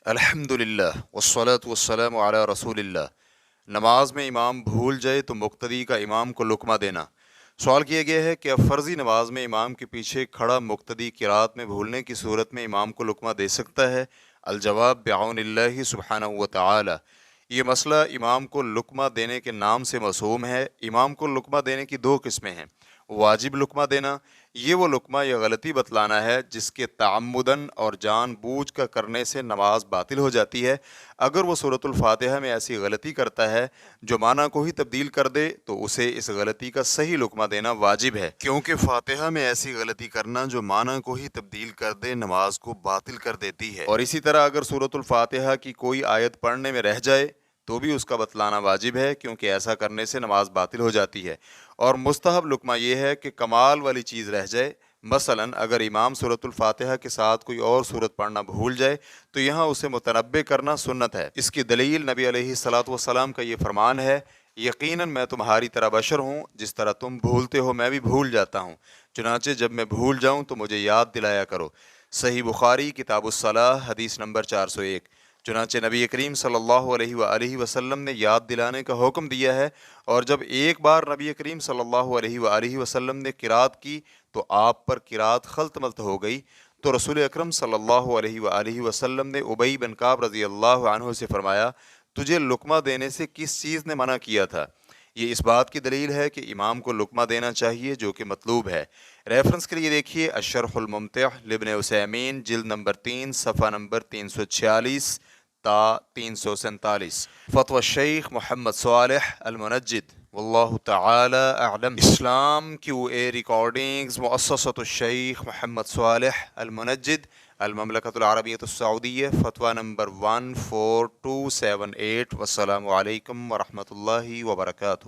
الحمدللہ والصلاة والسلام علی رسول اللہ۔ نماز میں امام بھول جائے تو مقتدی کا امام کو لقمہ دینا۔ سوال کیا گیا ہے کہ اب فرضی نماز میں امام کے پیچھے کھڑا مقتدی قرات میں بھولنے کی صورت میں امام کو لقمہ دے سکتا ہے؟ الجواب بعون اللہ سبحانہ وتعالی۔ یہ مسئلہ امام کو لقمہ دینے کے نام سے موسوم ہے۔ امام کو لقمہ دینے کی دو قسمیں ہیں۔ واجب لقمہ دینا، یہ وہ لقمہ یا غلطی بتلانا ہے جس کے تعمدن اور جان بوجھ کر کرنے سے نماز باطل ہو جاتی ہے۔ اگر وہ سورۃ الفاتحہ میں ایسی غلطی کرتا ہے جو معنی کو ہی تبدیل کر دے تو اسے اس غلطی کا صحیح لقمہ دینا واجب ہے، کیونکہ فاتحہ میں ایسی غلطی کرنا جو معنی کو ہی تبدیل کر دے نماز کو باطل کر دیتی ہے۔ اور اسی طرح اگر سورۃ الفاتحہ کی کوئی آیت پڑھنے میں رہ جائے تو بھی اس کا بتلانا واجب ہے، کیونکہ ایسا کرنے سے نماز باطل ہو جاتی ہے۔ اور مستحب لقمہ یہ ہے کہ کمال والی چیز رہ جائے، مثلا اگر امام سورۃ الفاتحہ کے ساتھ کوئی اور سورت پڑھنا بھول جائے تو یہاں اسے متنبہ کرنا سنت ہے۔ اس کی دلیل نبی علیہ الصلاۃ والسلام کا یہ فرمان ہے، یقیناً میں تمہاری طرح بشر ہوں، جس طرح تم بھولتے ہو میں بھی بھول جاتا ہوں، چنانچہ جب میں بھول جاؤں تو مجھے یاد دلایا کرو۔ صحیح بخاری کتاب الصلاۃ حدیث نمبر 401۔ چنانچہ نبی کریم صلی اللہ علیہ وآلہ وسلم نے یاد دلانے کا حکم دیا ہے، اور جب ایک بار نبی کریم صلی اللہ علیہ وآلہ وسلم نے قرات کی تو آپ پر قرات خلط ملط ہو گئی، تو رسول اکرم صلی اللہ علیہ وآلہ وسلم نے ابی بن کعب رضی اللہ عنہ سے فرمایا، تجھے لقمہ دینے سے کس چیز نے منع کیا تھا؟ یہ اس بات کی دلیل ہے کہ امام کو لقمہ دینا چاہیے جو کہ مطلوب ہے۔ ریفرنس کے لیے دیکھیے الشرح الممتع لابن عثیمین جلد نمبر 3 صفحہ نمبر 346 تا 347۔ فتوی الشیخ محمد صالح المنجد واللہ تعالی اعلم۔ اسلام کیو اے ریکارڈنگز مؤسسۃ الشیخ محمد صالح المنجد، المملکۃ العربیۃ السعودیہ، فتویٰ نمبر 14278۔ والسلام علیکم ورحمۃ اللہ وبرکاتہ۔